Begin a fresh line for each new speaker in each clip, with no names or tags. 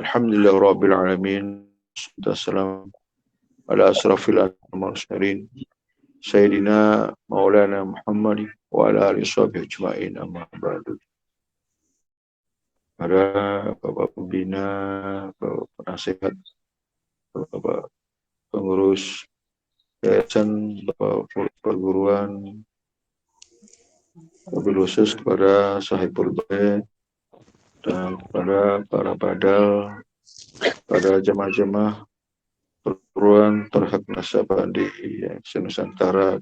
Alhamdulillahirabbil alamin. Wassalamu ala asrafil mursalin sayyidina maulana Muhammad wa ala alihi washabihi ajma'in, amma ba'du. Para bapak pembina, bapak penasihat, bapak pengurus yayasan, bapak perguruan, wabil khusus kepada sahibul bait dan kepada para badal, pada jemaah-jemaah perguruan terhak nasabah di Nusantara.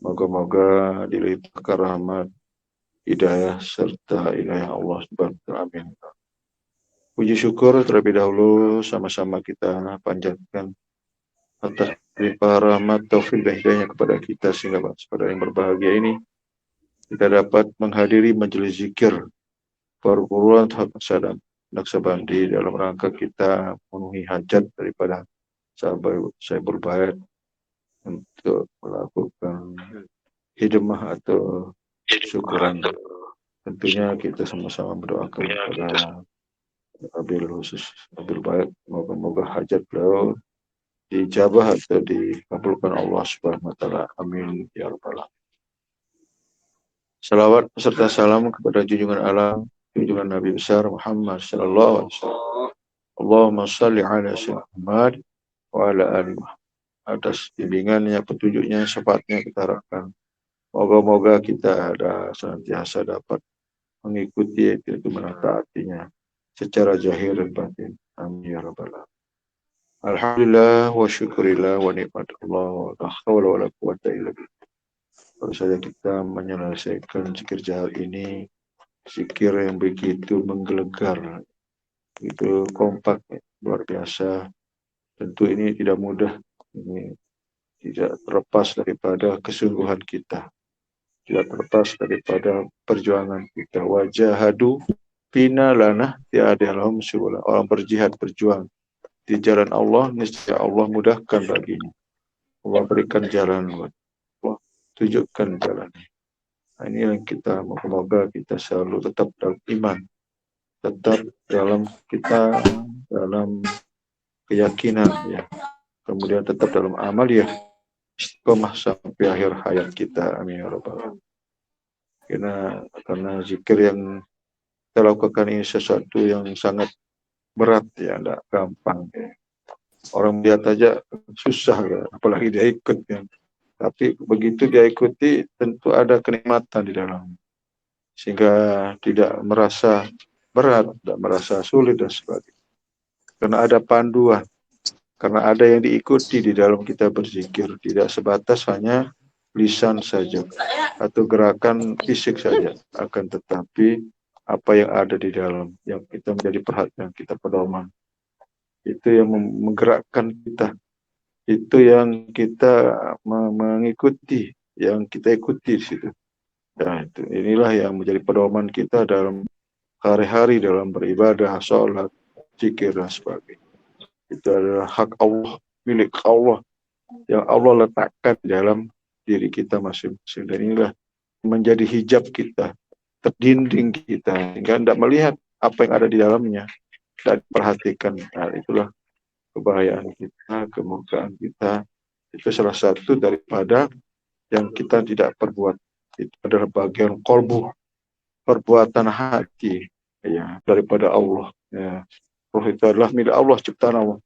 Moga-moga dilimpahkan rahmat, hidayah serta inayah Allah Subhanahu wa taala. Amin. Puji syukur terlebih dahulu sama-sama kita panjatkan atas limpah rahmat taufik dan hidayahnya kepada kita, sehingga pada yang berbahagia ini kita dapat menghadiri majelis zikir perguruan Naksabandi dalam rangka kita memenuhi hajat daripada sahibul bait untuk melakukan hidmah atau syukuran. Tentunya kita sama-sama mendoakan kepada wabil khusus wabil bait, moga-moga hajat beliau dijabah atau dikabulkan Allah Subhanahu wa taala. Amin ya rabbal alamin. Salawat serta salam kepada junjungan alam, junjungan Nabi besar Muhammad sallallahu alaihi wasallam. Allahumma shalli ala sayyidina Muhammad wa ala ali Muhammad. Atas bimbingannya, petunjuknya, syafaatnya kita harapkan moga-moga kita ada senantiasa dapat mengikuti itu menaatinya secara zahir dan batin. Amin ya rabbal alamin. Alhamdulillah wa syukurillah wa nikmatullah wa la haula wa la quwwata illa billah. Baru saja kita menyelesaikan zikir jahar ini, zikir yang begitu menggelegar, itu kompak, luar biasa. Tentu ini tidak mudah, ini tidak terlepas daripada kesungguhan kita, tidak terlepas daripada perjuangan kita. Wajahadu fina lana tiada lahum subula. Orang berjihad, berjuang di jalan Allah, niscaya Allah mudahkan baginya. Allah berikan jalan buat Allah, tunjukkan jalannya. Nah, ini yang kita moga kita selalu tetap dalam iman, tetap dalam kita dalam keyakinan ya. Kemudian tetap dalam amal ya, istiqomah sampai akhir hayat kita. Amin ya rabbal alamin. Karena zikir yang kita lakukan ini sesuatu yang sangat berat ya, tidak gampang ya. Orang lihat aja susah ya, apalagi dia ikut ya. Tapi begitu dia ikuti tentu ada kenikmatan di dalam, sehingga tidak merasa berat, tidak merasa sulit dan sebagainya. Karena ada panduan, karena ada yang diikuti di dalam kita berzikir, tidak sebatas hanya lisan saja atau gerakan fisik saja, akan tetapi apa yang ada di dalam yang kita menjadi perhatian kita, pedoman, itu yang menggerakkan kita, itu yang kita mengikuti, yang kita ikuti di situ. Nah, inilah yang menjadi pedoman kita dalam hari-hari, dalam beribadah, sholat, zikir dan sebagainya. Itu adalah hak Allah, milik Allah yang Allah letakkan di dalam diri kita masing-masing, dan inilah menjadi hijab kita, terdinding kita, sehingga tidak melihat apa yang ada di dalamnya, dan perhatikan. Nah, itulah kebahagiaan kita, kemuliaan kita. Itu salah satu daripada yang kita tidak perbuat. Itu adalah bagian qalbu, perbuatan hati ya, daripada Allah ya. Roh itu adalah milik Allah, ciptaan Allah.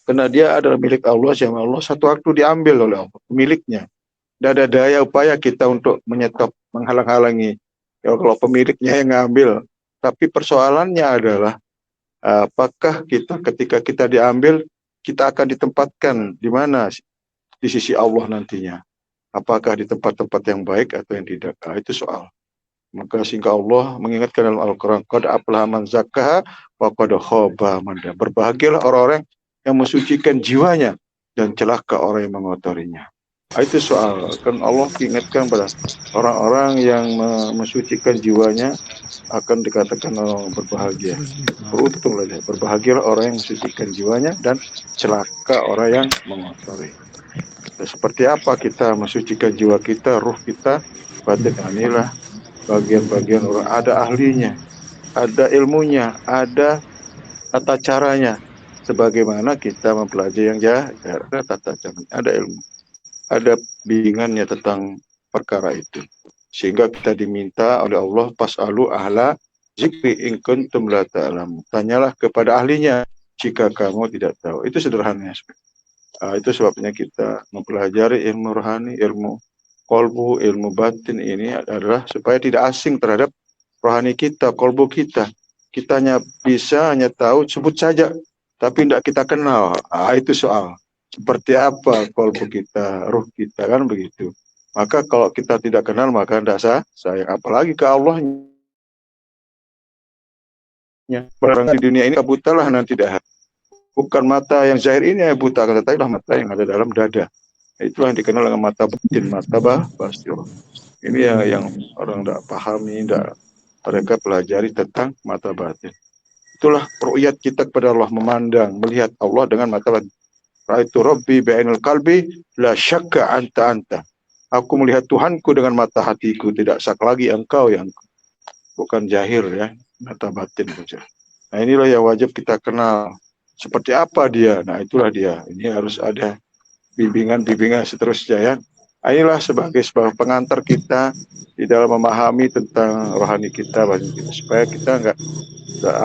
Karena dia adalah milik Allah, yang Allah satu waktu diambil oleh Allah, miliknya. Tidak ada daya upaya kita untuk menyetop, menghalang-halangi. Ya, kalau pemiliknya yang ngambil. Tapi persoalannya adalah apakah kita ketika kita diambil, kita akan ditempatkan di mana di sisi Allah nantinya? Apakah di tempat-tempat yang baik atau yang tidak? Nah, itu soal. Maka sehingga Allah mengingatkan dalam Al-Quran, qad aflaha man zakkaha wa qad khaba man dassaha. Berbahagialah orang-orang yang mensucikan jiwanya dan celaka orang yang mengotorinya. Nah, itu soal. Kan Allah ingatkan pada orang-orang yang mensucikan jiwanya akan dikatakan orang berbahagia. Beruntunglah dia. Berbahagialah orang yang mensucikan jiwanya dan celaka orang yang mengotori. Dan seperti apa kita mensucikan jiwa kita, ruh kita, batin, inilah bagian-bagian orang, ada ahlinya, ada ilmunya, ada tata caranya. Sebagaimana kita mempelajari yang ada tata caranya, ada ilmu, ada bimbingannya tentang perkara itu. Sehingga kita diminta oleh Allah, pas'alu ahla zikri in kuntum la ta'lamun. Tanyalah kepada ahlinya jika kamu tidak tahu. Itu sederhananya. Itu sebabnya kita mempelajari ilmu rohani, ilmu kolbu, ilmu batin ini adalah supaya tidak asing terhadap rohani kita, kolbu kita. Kita hanya bisa, hanya tahu, sebut saja, tapi tidak kita kenal. Itu soal. Seperti apa kolbu kita, ruh kita, kan begitu. Maka kalau kita tidak kenal, maka tidak sah sayang. Apalagi ke Allahnya. Barang di dunia ini buta lah nanti dah. Bukan mata yang zahir ini yang buta, tetapi mata yang ada dalam dada. Itulah yang dikenal dengan mata batin, mata basir. Ini yang orang tidak pahami, tidak mereka pelajari tentang mata batin. Itulah ru'yat kita kepada Allah, memandang, melihat Allah dengan mata batin. Ra'aitu Rabbi bi'ainil qalbi la syakka anta. Aku melihat Tuhanku dengan mata hatiku, tidak syak lagi engkau yang bukan zahir ya, mata batin saja. Nah, inilah yang wajib kita kenal. Seperti apa dia? Nah, itulah dia. Ini harus ada bimbingan seterusnya ya. Inilah sebagai pengantar kita di dalam memahami tentang rohani kita, supaya kita nggak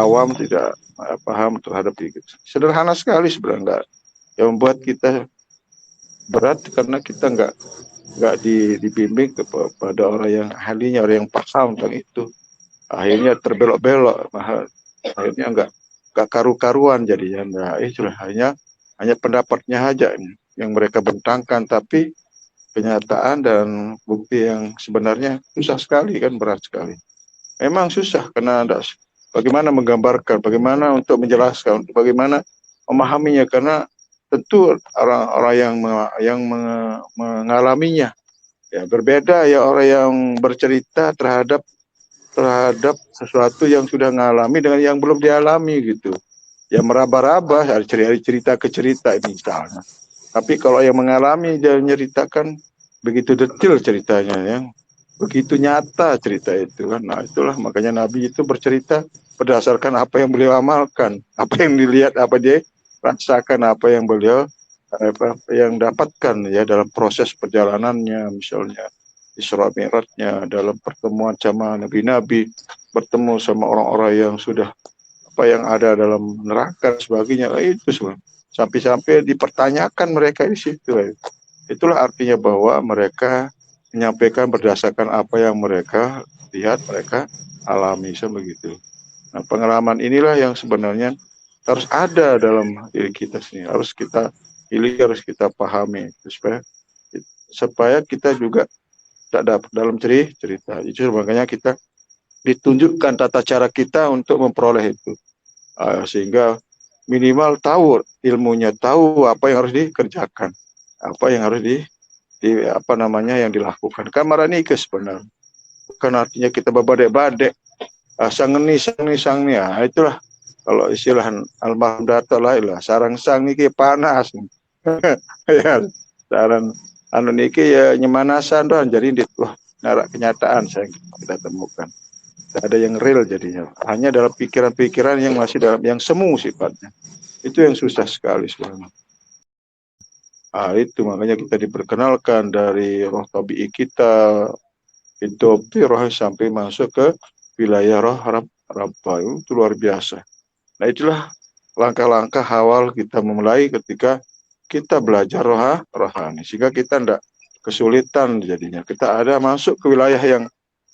awam, tidak paham terhadap diri kita. Sederhana sekali sebenarnya, yang membuat kita berat karena kita nggak dibimbing kepada orang yang ahlinya, orang yang paham tentang itu. Akhirnya terbelok-belok, akhirnya nggak karu-karuan jadinya. Nah, itulah hanya pendapatnya aja yang mereka bentangkan, tapi kenyataan dan bukti yang sebenarnya susah sekali, kan berat sekali. Memang susah karena bagaimana menggambarkan, bagaimana untuk menjelaskan, bagaimana memahaminya, karena tentu orang-orang yang mengalaminya ya berbeda ya, orang yang bercerita terhadap sesuatu yang sudah mengalami dengan yang belum dialami gitu. Ya meraba-raba dari cerita ke cerita ini misalnya. Tapi kalau yang mengalami dia menceritakan begitu detail ceritanya, yang begitu nyata cerita itu kan. Nah, itulah makanya Nabi itu bercerita berdasarkan apa yang beliau amalkan, apa yang dilihat, apa dia rasakan, apa yang beliau yang dapatkan ya dalam proses perjalanannya, misalnya Isra Mi'rajnya, dalam pertemuan sama nabi-nabi, bertemu sama orang-orang yang sudah apa yang ada dalam neraka sebagainya, itu semua. Sampai-sampai dipertanyakan mereka di situ. Itulah artinya bahwa mereka menyampaikan berdasarkan apa yang mereka lihat, mereka alami, begitu. Nah, pengalaman inilah yang sebenarnya harus ada dalam diri kita sendiri, harus kita pilih, harus kita pahami, supaya kita juga tak dapat dalam cerita. Itu makanya kita ditunjukkan tata cara kita untuk memperoleh itu, sehingga minimal tahu ilmunya, tahu apa yang harus dikerjakan, apa yang harus yang dilakukan. Kamar ini sebenarnya bukan artinya kita babadek-badek, sangni. Itulah kalau istilah almarhum Dato lah, sarang sang niki panas. Ya, sarang niki ya nyemanasan doang, jadi narak kenyataan kita temukan. Tidak ada yang real jadinya, hanya dalam pikiran-pikiran yang masih dalam yang semu sifatnya. Itu yang susah sekali sebenarnya. Itu makanya kita diperkenalkan dari roh tabi'i kita, itu roh sampai masuk ke wilayah roh Rabbah. Itu luar biasa. Nah, itulah langkah-langkah awal kita memulai ketika kita belajar rohani, sehingga kita tidak kesulitan jadinya. Kita ada masuk ke wilayah yang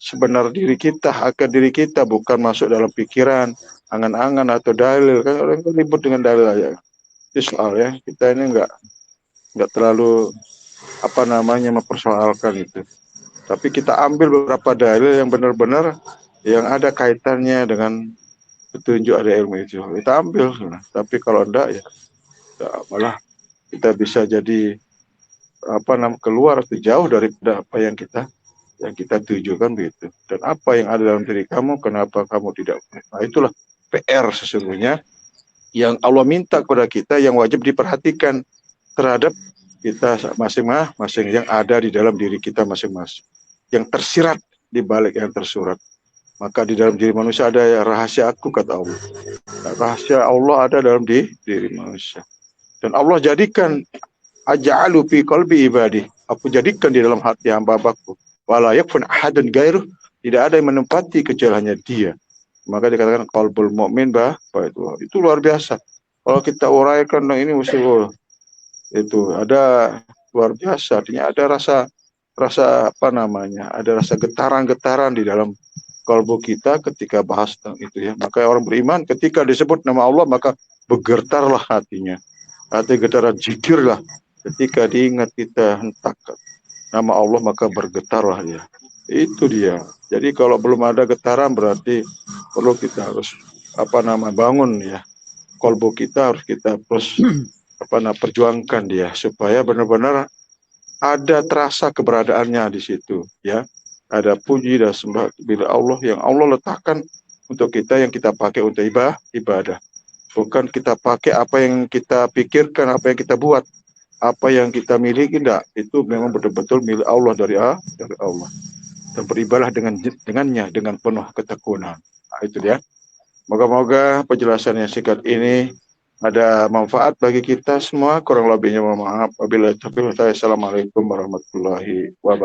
sebenar diri kita, akan diri kita, bukan masuk dalam pikiran, angan-angan atau dalil. Kan orang ribut dengan dalil aja. Itu soalnya kita ini nggak terlalu mempersoalkan itu. Tapi kita ambil beberapa dalil yang benar-benar yang ada kaitannya dengan petunjuk, ada ilmu itu, kita ambil. Tapi kalau enggak ya malah kita bisa jadi keluar atau jauh daripada apa yang kita tujukan begitu. Dan apa yang ada dalam diri kamu, kenapa kamu tidak? Nah, itulah PR sesungguhnya yang Allah minta kepada kita, yang wajib diperhatikan terhadap kita masing-masing yang ada di dalam diri kita masing-masing, yang tersirat di balik yang tersurat. Maka di dalam diri manusia ada rahasia aku, kata Allah. Nah, rahasia Allah ada dalam diri manusia. Dan Allah jadikan aj'alu fi qalbi ibadi. Aku jadikan di dalam hati hamba-hambaku. Wala yakfun ahadun gairuh. Tidak ada yang menempati kecuali hanya dia. Maka dikatakan qalbul mu'min itu luar biasa. Kalau kita uraikan itu ada luar biasa. Artinya ada rasa apa namanya? Ada rasa getaran-getaran di dalam kalbu kita ketika bahas tentang itu ya. Maka orang beriman ketika disebut nama Allah maka bergetarlah hatinya. Hati getaran zikirlah. Ketika diingat kita hentakkan nama Allah maka bergetarlah dia. Itu dia. Jadi kalau belum ada getaran berarti perlu kita harus bangun ya. Kalbu kita harus kita terus perjuangkan dia supaya benar-benar ada terasa keberadaannya di situ ya. Ada puji dan sembah bila Allah yang Allah letakkan untuk kita yang kita pakai untuk ibadah. Bukan kita pakai apa yang kita pikirkan, apa yang kita buat, apa yang kita miliki, tidak. Itu memang betul-betul milik Allah dari Allah. Dan beribadah dengannya dengan penuh ketekunan. Nah, itu dia. Moga-moga penjelasan yang singkat ini ada manfaat bagi kita semua. Kurang lebihnya mohon maaf. Wabillahi taufiq. Assalamualaikum warahmatullahi wabarakatuh.